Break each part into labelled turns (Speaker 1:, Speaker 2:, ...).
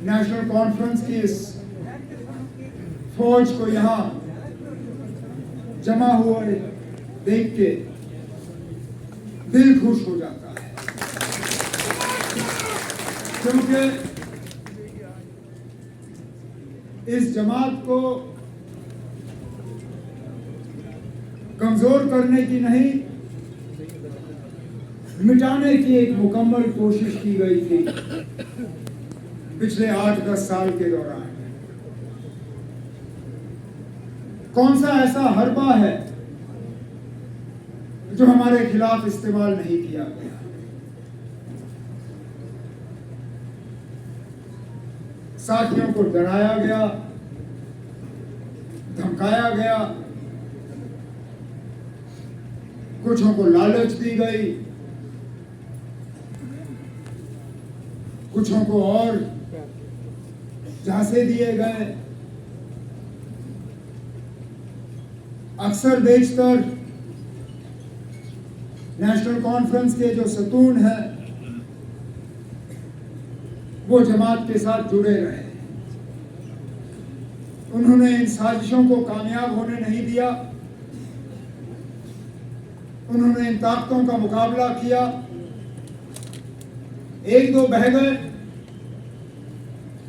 Speaker 1: National conference की इस फौज को यहाँ जमा हुए देख के दिल खुश हो जाता है, क्योंकि इस जमात को कमजोर करने की नहीं, मिटाने की एक मुकम्मल कोशिश की गई थी पिछले 8-10 साल के दौरान। कौन सा ऐसा हरबा है जो हमारे खिलाफ इस्तेमाल नहीं किया गया? साथियों को डराया गया, धमकाया गया, कुछों को लालच दी गई, कुछों को और झांसे दिए गए। अक्सर बेशतर नेशनल कॉन्फ्रेंस के जो सतून हैं वो जमात के साथ जुड़े रहे। उन्होंने इन साजिशों को कामयाब होने नहीं दिया। उन्होंने इन ताकतों का मुकाबला किया। एक दो बह गए,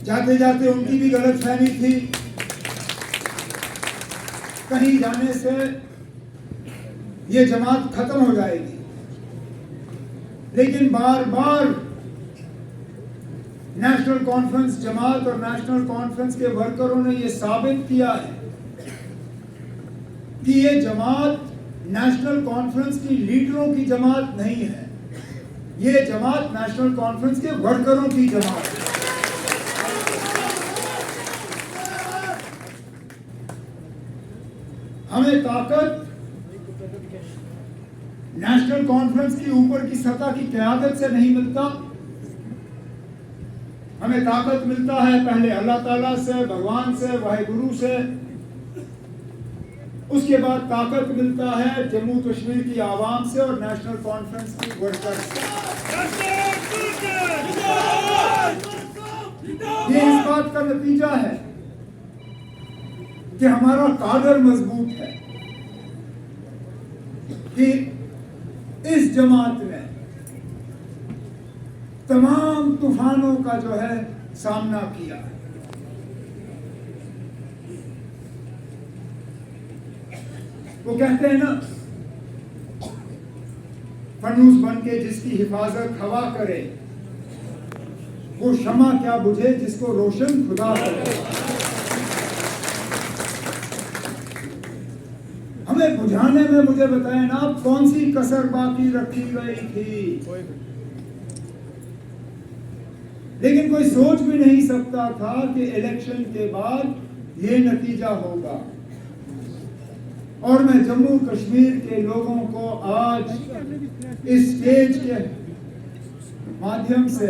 Speaker 1: जाते जाते उनकी भी गलतफहमी थी, कहीं जाने से ये जमात खत्म हो जाएगी। लेकिन बार बार नेशनल कॉन्फ्रेंस जमात और नेशनल कॉन्फ्रेंस के वर्करों ने ये साबित किया है कि ये जमात नेशनल कॉन्फ्रेंस की लीडरों की जमात नहीं है, ये जमात नेशनल कॉन्फ्रेंस के वर्करों की जमात है। हमें ताकत नेशनल कॉन्फ्रेंस की ऊपर की सतह की क़यादत से नहीं मिलता। हमें ताकत मिलता है पहले अल्लाह ताला से, भगवान से, वाहिगुरु से। उसके बाद ताकत मिलता है जम्मू कश्मीर की आवाम से और नेशनल कॉन्फ्रेंस की वर्कर्स से। ये इस बात का नतीजा है कि हमारा काडर मजबूत है, कि इस जमात ने तमाम तूफानों का जो है सामना किया। वो कहते हैं ना, फनूस बन के जिसकी हिफाजत हवा करे, वो शमा क्या बुझे जिसको रोशन खुदा करे। हमें बुझाने में मुझे बताएं ना, कौन सी कसर बाकी रखी गई थी? लेकिन कोई सोच भी नहीं सकता था कि इलेक्शन के बाद ये नतीजा होगा। और मैं जम्मू कश्मीर के लोगों को आज इस स्टेज के माध्यम से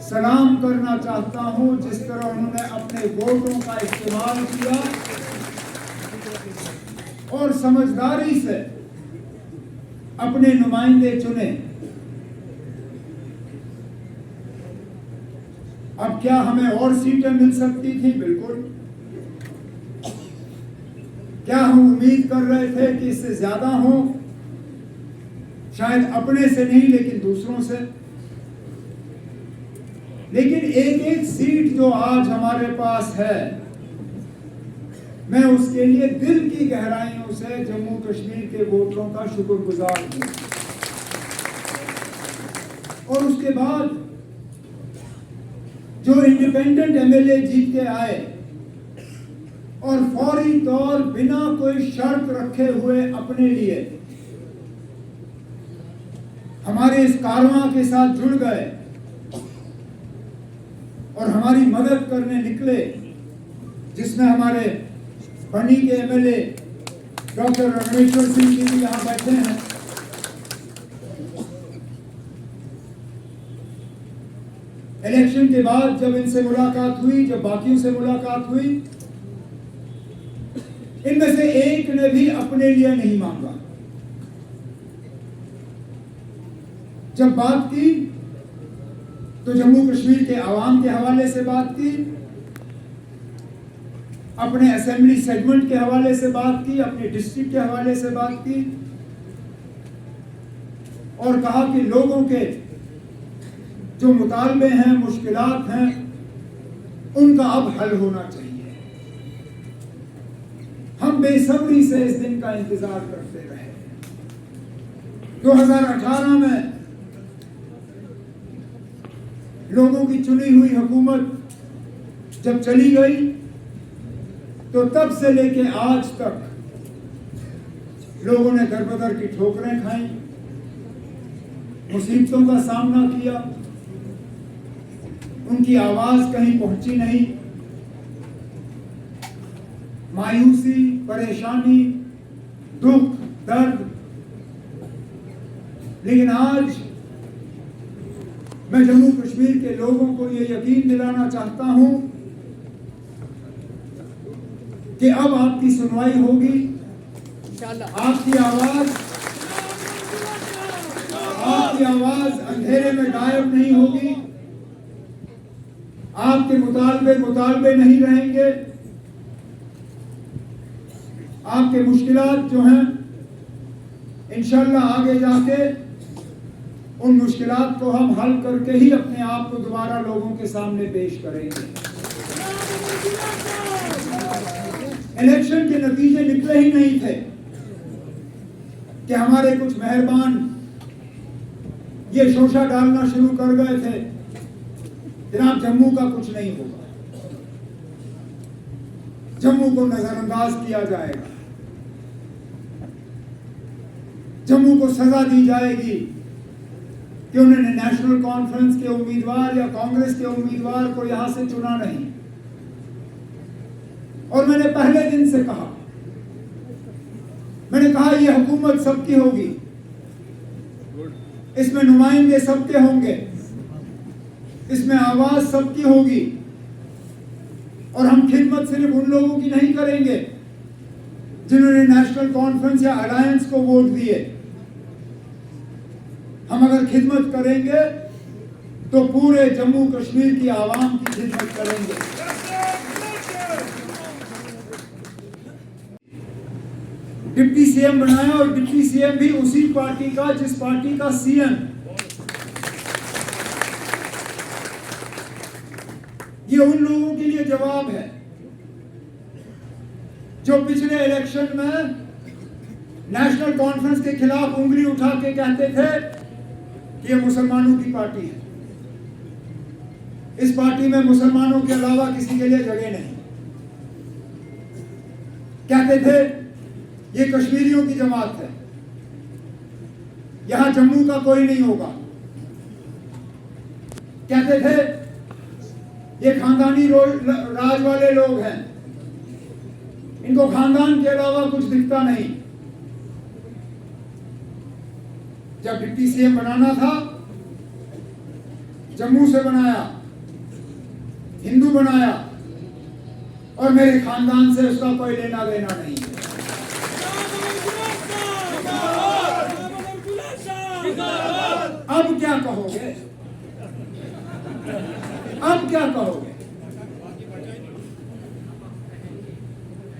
Speaker 1: सलाम करना चाहता हूं, जिस तरह उन्होंने अपने वोटों का इस्तेमाल किया और समझदारी से अपने नुमाइंदे चुने। अब क्या हमें और सीटें मिल सकती थी? बिल्कुल। क्या हम उम्मीद कर रहे थे कि इससे ज्यादा हो? शायद अपने से नहीं, लेकिन दूसरों से। लेकिन एक एक सीट जो आज हमारे पास है, मैं उसके लिए दिल की गहराइयों से जम्मू कश्मीर के वोटरों का शुक्रगुजार हूं। और उसके बाद जो इंडिपेंडेंट एमएलए जीत के आए और फौरी तौर बिना कोई शर्त रखे हुए अपने लिए हमारे इस कारवां के साथ जुड़ गए और हमारी मदद करने निकले, जिसमें हमारे बनी के एमएलए डॉक्टर रणेश्वर सिंह जी भी यहाँ बैठे हैं। इलेक्शन के बाद जब इनसे मुलाकात हुई, जब बाकियों से मुलाकात हुई, इनमें से एक ने भी अपने लिए नहीं मांगा। जब बात की तो जम्मू कश्मीर के आवाम के हवाले से बात की, अपने असेंबली सेगमेंट के हवाले से बात की, अपने डिस्ट्रिक्ट के हवाले से बात की और कहा कि लोगों के जो मुतालबे हैं, मुश्किलात हैं, उनका अब हल होना चाहिए। हम बेसब्री से इस दिन का इंतजार करते रहे। 2018 में लोगों की चुनी हुई हुकूमत जब चली गई तो तब से लेके आज तक लोगों ने दर-बदर की ठोकरें खाई, मुसीबतों का सामना किया, उनकी आवाज कहीं पहुंची नहीं। मायूसी, परेशानी, दुख, दर्द। लेकिन आज मैं जम्मू कश्मीर के लोगों को ये यकीन दिलाना चाहता हूं कि अब आपकी सुनवाई होगी, आपकी आवाज अंधेरे में गायब नहीं होगी, आपके मुतालबे नहीं रहेंगे, आपके मुश्किलात जो हैं इंशाअल्लाह आगे जाके उन मुश्किलात को हम हल करके ही अपने आप को दोबारा लोगों के सामने पेश करेंगे। इलेक्शन के नतीजे निकले ही नहीं थे कि हमारे कुछ मेहरबान ये शोशा डालना शुरू कर गए थे, जनाब जम्मू का कुछ नहीं होगा, जम्मू को नजरअंदाज किया जाएगा, जम्मू को सजा दी जाएगी कि उन्होंने नेशनल कॉन्फ्रेंस के उम्मीदवार या कांग्रेस के उम्मीदवार को यहां से चुना नहीं। और मैंने पहले दिन से कहा, मैंने कहा यह हुकूमत सबकी होगी, इसमें नुमाइंदे सबके होंगे, इसमें आवाज सबकी होगी और हम खिदमत सिर्फ उन लोगों की नहीं करेंगे जिन्होंने नेशनल कॉन्फ्रेंस या अलायंस को वोट दिए। हम अगर खिदमत करेंगे तो पूरे जम्मू कश्मीर की आवाम की खिदमत करेंगे। डिप्टी सीएम बनाया और डिप्टी सीएम भी उसी पार्टी का जिस पार्टी का सीएम। ये उन लोगों के लिए जवाब है जो पिछले इलेक्शन में नेशनल कॉन्फ्रेंस के खिलाफ उंगली उठा के कहते थे कि ये मुसलमानों की पार्टी है, इस पार्टी में मुसलमानों के अलावा किसी के लिए जगह नहीं, कहते थे ये कश्मीरियों की जमात है, यहां जम्मू का कोई नहीं होगा, कहते थे ये खानदानी राज वाले लोग हैं, इनको खानदान के अलावा कुछ दिखता नहीं। जब डिप्टी सीएम बनाना था, जम्मू से बनाया, हिंदू बनाया और मेरे खानदान से उसका कोई लेना देना नहीं है। अब क्या कहोगे? अब क्या कहोगे?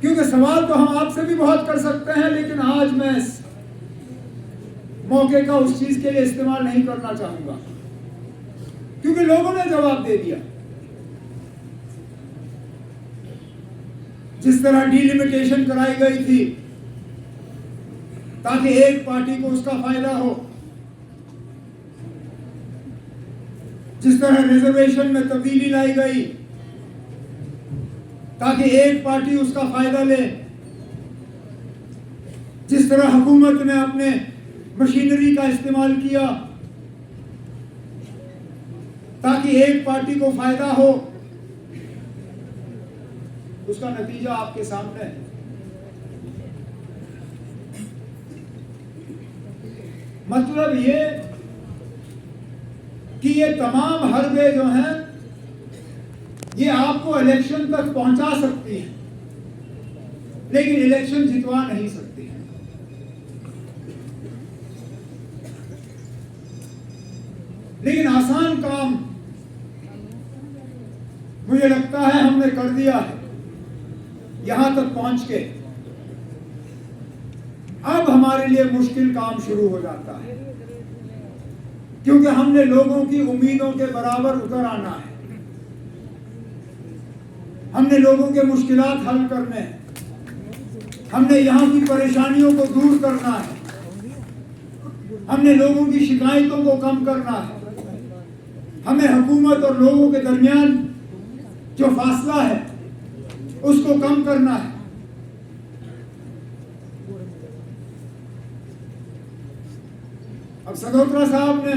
Speaker 1: क्योंकि सवाल तो हम आपसे भी बहुत कर सकते हैं, लेकिन आज मैं मौके का उस चीज के लिए इस्तेमाल नहीं करना चाहूंगा, क्योंकि लोगों ने जवाब दे दिया। जिस तरह डिलिमिटेशन कराई गई थी ताकि एक पार्टी को उसका फायदा हो, जिस तरह रिजर्वेशन में तब्दीली लाई गई ताकि एक पार्टी उसका फायदा ले, जिस तरह हुकूमत ने अपने मशीनरी का इस्तेमाल किया ताकि एक पार्टी को फायदा हो, उसका नतीजा आपके सामने है। मतलब ये कि ये तमाम हरबे जो हैं ये आपको इलेक्शन तक पहुंचा सकती हैं, लेकिन इलेक्शन जितवा नहीं सकती हैं। लेकिन आसान काम मुझे लगता है हमने कर दिया है यहां तक पहुंच के। अब हमारे लिए मुश्किल काम शुरू हो जाता है, क्योंकि हमने लोगों की उम्मीदों के बराबर उतर आना है। हमने लोगों के मुश्किलात हल करने हैं, हमने यहाँ की परेशानियों को दूर करना है, हमने लोगों की शिकायतों को कम करना है, हमें हुकूमत और लोगों के दरमियान जो फासला है उसको कम करना है। अब सगोत्रा साहब ने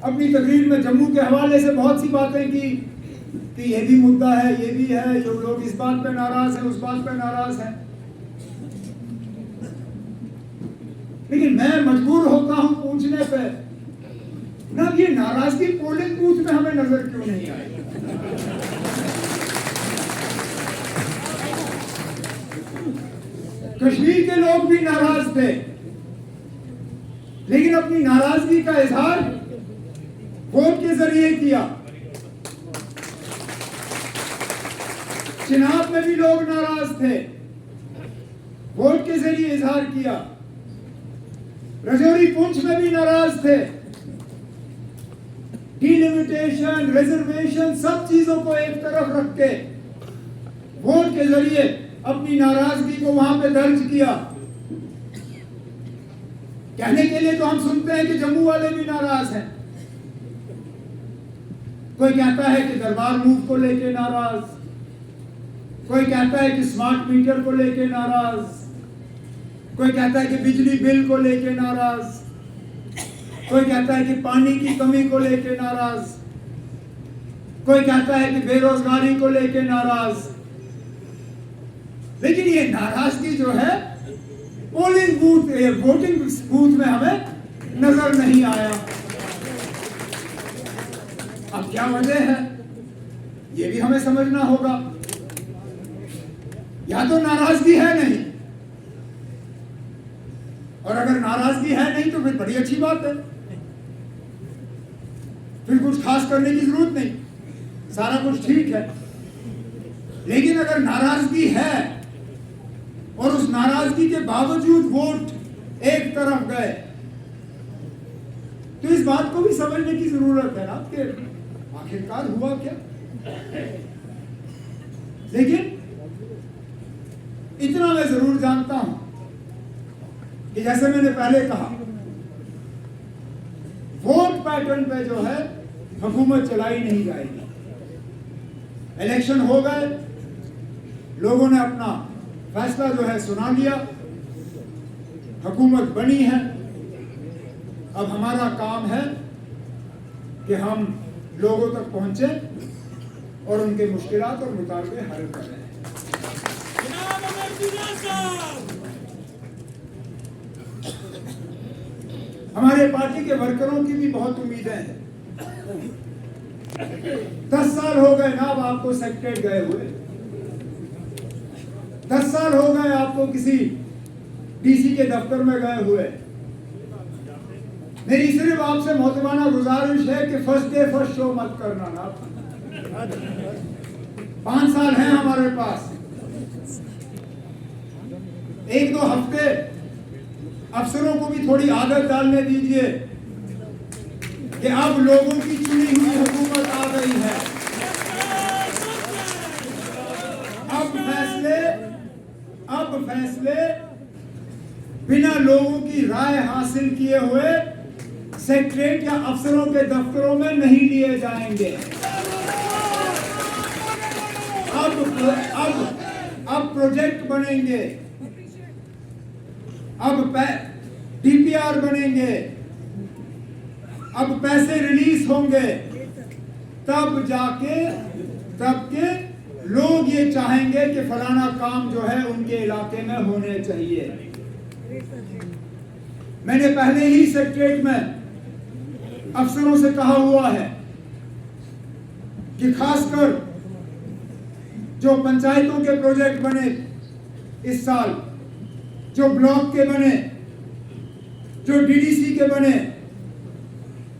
Speaker 1: अपनी तकरीर में जम्मू के हवाले से बहुत सी बातें की कि ये भी मुद्दा है, ये भी है, जो लोग इस बात पे नाराज हैं, उस बात पे नाराज हैं। लेकिन मैं मजबूर होता हूं पूछने पे, ना ये नाराजगी पोलिंग बूथ में हमें नजर क्यों नहीं आई? कश्मीर के लोग भी नाराज थे, लेकिन अपनी नाराजगी का इजहार वोट के जरिए किया। चिनाब में भी लोग नाराज थे, वोट के जरिए इजहार किया। रजौरी पुंछ में भी नाराज थे। डिलिमिटेशन, रिजर्वेशन, सब चीजों को एक तरफ रख के वोट के जरिए अपनी नाराजगी को वहां पे दर्ज किया। कहने के लिए तो हम सुनते हैं कि जम्मू वाले भी नाराज हैं। कोई कहता है कि दरबार मूव को लेके नाराज, कोई कहता है कि स्मार्ट मीटर को लेके नाराज, कोई कहता है कि बिजली बिल को लेके नाराज, कोई कहता है कि पानी की कमी को लेके नाराज, कोई कहता है कि बेरोजगारी को लेके नाराज। लेकिन ये नाराजगी जो है पोलिंग बूथ, वोटिंग बूथ में हमें नजर नहीं आया। अब क्या वजह है ये भी हमें समझना होगा। या तो नाराजगी है नहीं, और अगर नाराजगी है नहीं तो फिर बड़ी अच्छी बात है, फिर कुछ खास करने की जरूरत नहीं, सारा कुछ ठीक है। लेकिन अगर नाराजगी है और उस नाराजगी के बावजूद वोट एक तरफ गए, तो इस बात को भी समझने की जरूरत है ना कि आखिरकार हुआ क्या। लेकिन इतना मैं जरूर जानता हूं कि जैसे मैंने पहले कहा, वोट पैटर्न पे जो है हुकूमत चलाई नहीं जाएगी। इलेक्शन हो गए, लोगों ने अपना फैसला जो है सुना लिया, हुकूमत बनी है। अब हमारा काम है कि हम लोगों तक पहुंचे और उनके मुश्किलात और मुतालबे हल करें। हमारे पार्टी के वर्करों की भी बहुत उम्मीदें हैं। 10 साल हो गए ना अब आपको सेक्रेटरीट गए हुए, 10 साल हो गए आपको किसी डीसी के दफ्तर में गए हुए। मेरी सिर्फ आपसे मोहतबाना गुजारिश है कि फर्स्ट डे फर्स्ट शो मत करना ना। 5 साल हैं हमारे पास, 1-2 हफ्ते अफसरों को भी थोड़ी आदत डालने दीजिए कि अब लोगों की चुनी हुई हुकूमत आ गई है। अब फैसले बिना लोगों की राय हासिल किए हुए सेक्रेटरीट या अफसरों के दफ्तरों में नहीं लिए जाएंगे। अब प्रोजेक्ट बनेंगे, अब डीपीआर बनेंगे, अब पैसे रिलीज होंगे, तब के लोग ये चाहेंगे कि फलाना काम जो है उनके इलाके में होने चाहिए। मैंने पहले ही सेक्रेटरीट में अफसरों से कहा हुआ है कि खासकर जो पंचायतों के प्रोजेक्ट बने इस साल, जो ब्लॉक के बने, जो डीडीसी के बने,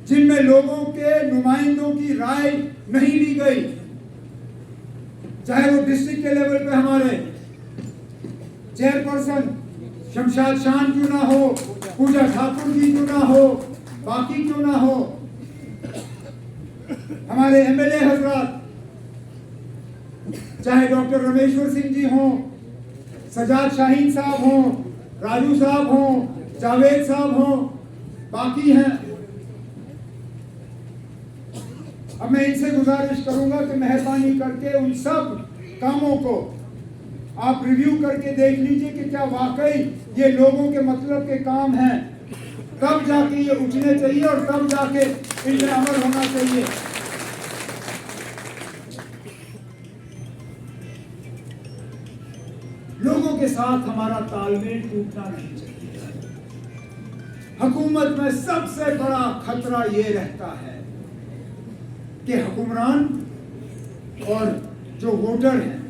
Speaker 1: जिनमें लोगों के नुमाइंदों की राय नहीं ली गई, चाहे वो डिस्ट्रिक्ट के लेवल पे हमारे चेयरपर्सन शमशाद शान क्यों ना हो, पूजा ठाकुर जी क्यों ना हो, बाकी क्यों ना हो, हमारे एमएलए हजरात, चाहे डॉक्टर रमेश्वर सिंह जी हों, सजाद शाहीन साहब हों, राजू साहब हों, जावेद साहब हों, बाकी हैं। अब मैं इनसे गुजारिश करूंगा कि मेहरबानी करके उन सब कामों को आप रिव्यू करके देख लीजिए कि क्या वाकई ये लोगों के मतलब के काम हैं, तब जाके ये उठने चाहिए और तब जाके इन पर अमल होना चाहिए। लोगों के साथ हमारा तालमेल टूटना नहीं चाहिए। हुकूमत में सबसे बड़ा खतरा ये रहता है कि हुक्मरान और जो वोटर हैं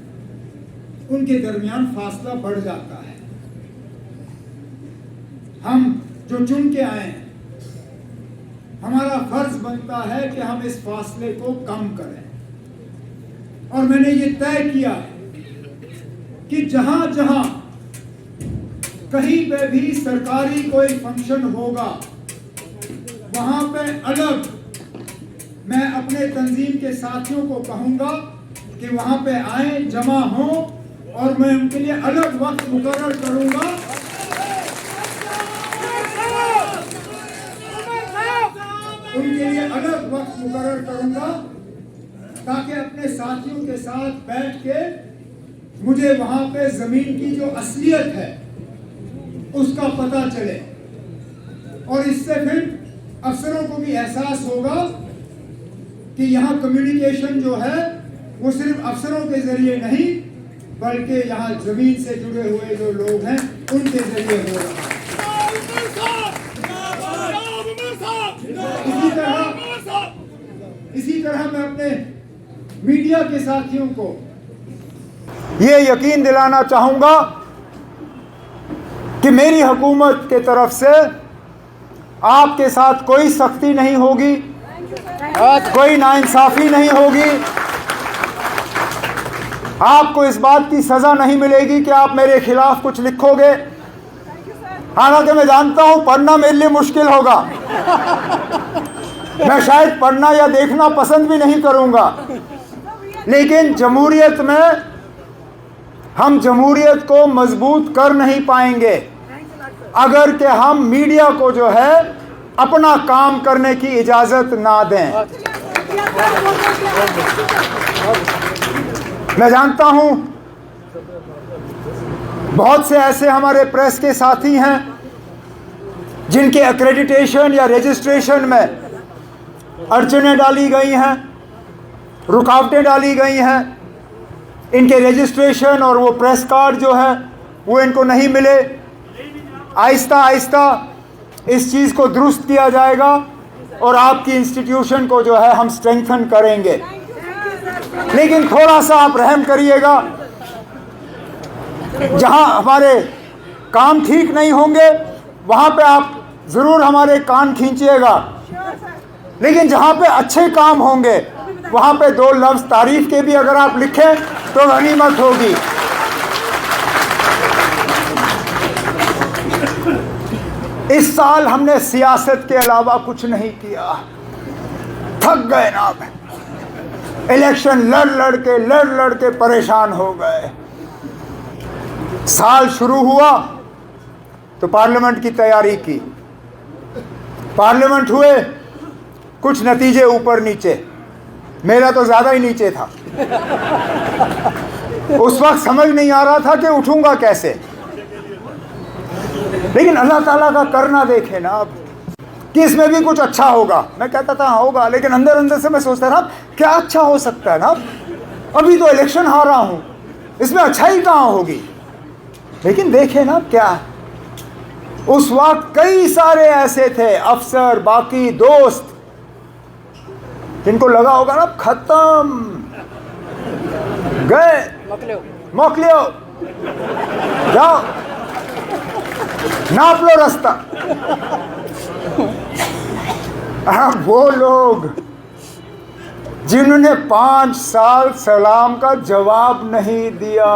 Speaker 1: उनके दरमियान फासला बढ़ जाता है। हम जो चुन के आए हैं, हमारा फर्ज बनता है कि हम इस फासले को कम करें। और मैंने ये तय किया है कि जहां जहां कहीं पे भी सरकारी कोई फंक्शन होगा, वहां पे अलग मैं अपने तंजीम के साथियों को कहूंगा कि वहां पे आए, जमा हों, और मैं उनके लिए अलग वक्त मुकर्रर करूंगा। उनके लिए अलग वक्त मुकर्रर करूंगा ताकि अपने साथियों के साथ बैठ के मुझे वहां पे जमीन की जो असलियत है उसका पता चले, और इससे फिर अफसरों को भी एहसास होगा कि यहाँ कम्युनिकेशन जो है वो सिर्फ अफसरों के जरिए नहीं बल्कि यहाँ जमीन से जुड़े हुए जो लोग हैं उनके जरिए हो रहा है। इसी तरह मैं अपने मीडिया के साथियों को ये यकीन दिलाना चाहूंगा कि मेरी हुकूमत के तरफ से आपके साथ कोई सख्ती नहीं होगी, कोई नाइंसाफी नहीं होगी। आपको इस बात की सजा नहीं मिलेगी कि आप मेरे खिलाफ कुछ लिखोगे। हालांकि मैं जानता हूं पढ़ना मेरे लिए मुश्किल होगा, मैं शायद पढ़ना या देखना पसंद भी नहीं करूंगा, लेकिन जमहूरियत में हम जमहूरियत को मजबूत कर नहीं पाएंगे अगर कि हम मीडिया को जो है अपना काम करने की इजाजत ना दें। मैं जानता हूं बहुत से ऐसे हमारे प्रेस के साथी हैं जिनके एक्रेडिटेशन या रजिस्ट्रेशन में अड़चनें डाली गई हैं, रुकावटें डाली गई हैं। इनके रजिस्ट्रेशन और वो प्रेस कार्ड जो है वो इनको नहीं मिले। आहिस्ता आहिस्ता इस चीज़ को दुरुस्त किया जाएगा और आपकी इंस्टीट्यूशन को जो है हम स्ट्रेंथन करेंगे। लेकिन थोड़ा सा आप रहम करिएगा, जहां हमारे काम ठीक नहीं होंगे वहां पे आप ज़रूर हमारे कान खींचिएगा, लेकिन जहां पे अच्छे काम होंगे वहां पे दो लफ्ज़ तारीफ के भी अगर आप लिखें तो गनीमत होगी। इस साल हमने सियासत के अलावा कुछ नहीं किया, थक गए ना। इलेक्शन लड़ लड़ के परेशान हो गए। साल शुरू हुआ तो पार्लियामेंट की तैयारी की, पार्लियामेंट हुए, कुछ नतीजे ऊपर नीचे, मेरा तो ज़्यादा ही नीचे था। उस वक्त समझ नहीं आ रहा था कि उठूंगा कैसे, लेकिन अल्लाह ताला का करना देखे ना अब कि इसमें भी कुछ अच्छा होगा। मैं कहता था होगा, लेकिन अंदर अंदर से मैं सोचता था क्या अच्छा हो सकता है ना, अभी तो इलेक्शन हारा हूं, इसमें अच्छाई कहाँ होगी। लेकिन देखे ना क्या, उस वक्त कई सारे ऐसे थे अफसर, बाकी दोस्त, जिनको लगा होगा ना खत्म, गए, मोकलियो, जाओ नाप लो रास्ता।
Speaker 2: वो लोग जिन्होंने 5 साल सलाम का जवाब नहीं दिया,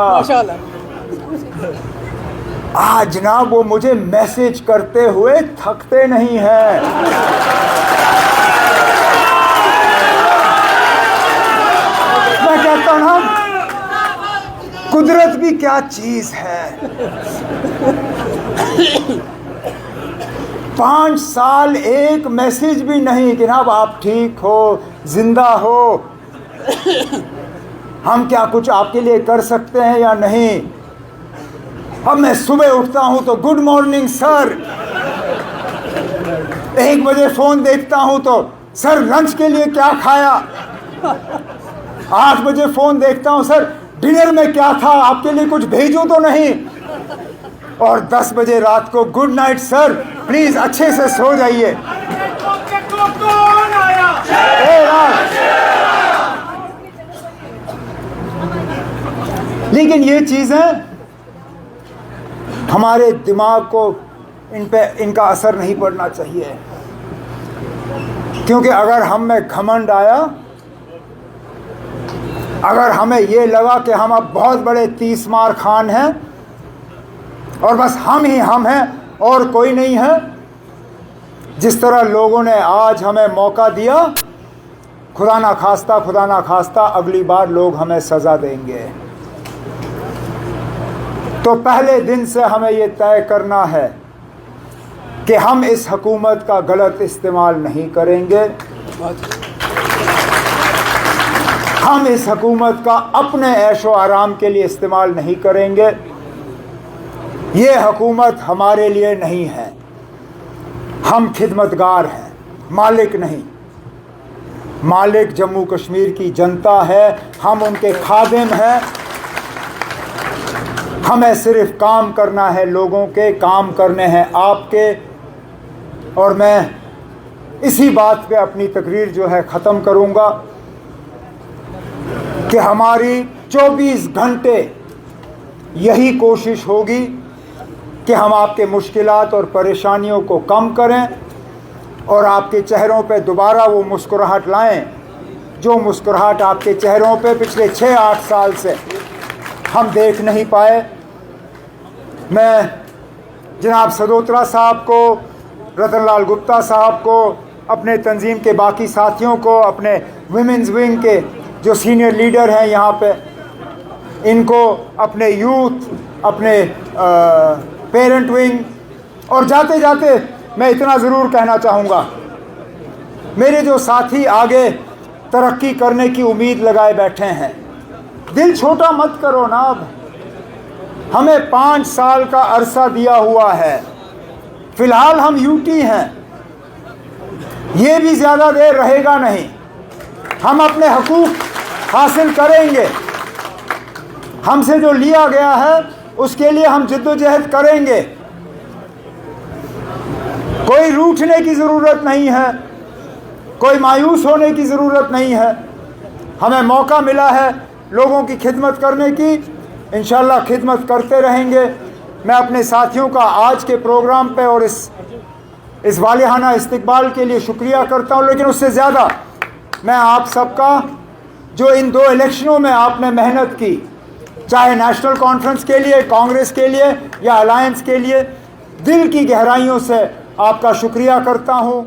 Speaker 2: आज जनाब वो मुझे मैसेज करते हुए थकते नहीं हैं। मैं कहता हूं ना, कुदरत भी क्या चीज है। 5 साल एक मैसेज भी नहीं कि जनाब आप ठीक हो, जिंदा हो, हम क्या कुछ आपके लिए कर सकते हैं या नहीं। अब मैं सुबह उठता हूं तो गुड मॉर्निंग सर, 1 बजे फोन देखता हूं तो सर लंच के लिए क्या खाया, 8 बजे फोन देखता हूं सर डिनर में क्या था, आपके लिए कुछ भेजूं तो नहीं, और 10 बजे रात को गुड नाइट सर, प्लीज अच्छे से सो जाइए। लेकिन ये चीजें हमारे दिमाग को इनका असर नहीं पड़ना चाहिए, क्योंकि अगर हम में घमंड आया, अगर हमें ये लगा कि हम अब बहुत बड़े 30 मार खान हैं और बस हम ही हम हैं और कोई नहीं है, जिस तरह लोगों ने आज हमें मौका दिया, खुदा ना खास्ता अगली बार लोग हमें सज़ा देंगे। तो पहले दिन से हमें ये तय करना है कि हम इस हुकूमत का गलत इस्तेमाल नहीं करेंगे, हम इस हुकूमत का अपने ऐशो आराम के लिए इस्तेमाल नहीं करेंगे। ये हुकूमत हमारे लिए नहीं है, हम खिदमतगार हैं, मालिक नहीं। मालिक जम्मू कश्मीर की जनता है, हम उनके खादिम हैं। हमें सिर्फ काम करना है, लोगों के काम करने हैं आपके। और मैं इसी बात पे अपनी तकरीर जो है ख़त्म करूँगा कि हमारी 24 घंटे यही कोशिश होगी कि हम आपके मुश्किलात और परेशानियों को कम करें और आपके चेहरों पे दोबारा वो मुस्कुराहट लाएं, जो मुस्कुराहट आपके चेहरों पे पिछले 6-8 साल से हम देख नहीं पाए। मैं जनाब सदोत्रा साहब को, रतन लाल गुप्ता साहब को, अपने तंजीम के बाकी साथियों को, अपने विमेंस विंग के जो सीनियर लीडर हैं यहाँ पे, इनको, अपने यूथ, अपने पेरेंट विंग, और जाते जाते मैं इतना ज़रूर कहना चाहूँगा, मेरे जो साथी आगे तरक्की करने की उम्मीद लगाए बैठे हैं, दिल छोटा मत करो ना। अब हमें 5 साल का अरसा दिया हुआ है, फ़िलहाल हम यूटी हैं, ये भी ज़्यादा देर रहेगा नहीं। हम अपने हकूक़ हासिल करेंगे, हमसे जो लिया गया है उसके लिए हम जिद्दोजहद करेंगे। कोई रूठने की ज़रूरत नहीं है, कोई मायूस होने की ज़रूरत नहीं है। हमें मौका मिला है लोगों की खिदमत करने की, इंशाअल्लाह खिदमत करते रहेंगे। मैं अपने साथियों का आज के प्रोग्राम पे और इस वालिहाना इस्तकबाल के लिए शुक्रिया करता हूँ, लेकिन उससे ज़्यादा मैं आप सबका, जो इन 2 इलेक्शनों में आपने मेहनत की, चाहे नेशनल कॉन्फ्रेंस के लिए, कांग्रेस के लिए या अलायंस के लिए, दिल की गहराइयों से आपका शुक्रिया करता हूँ।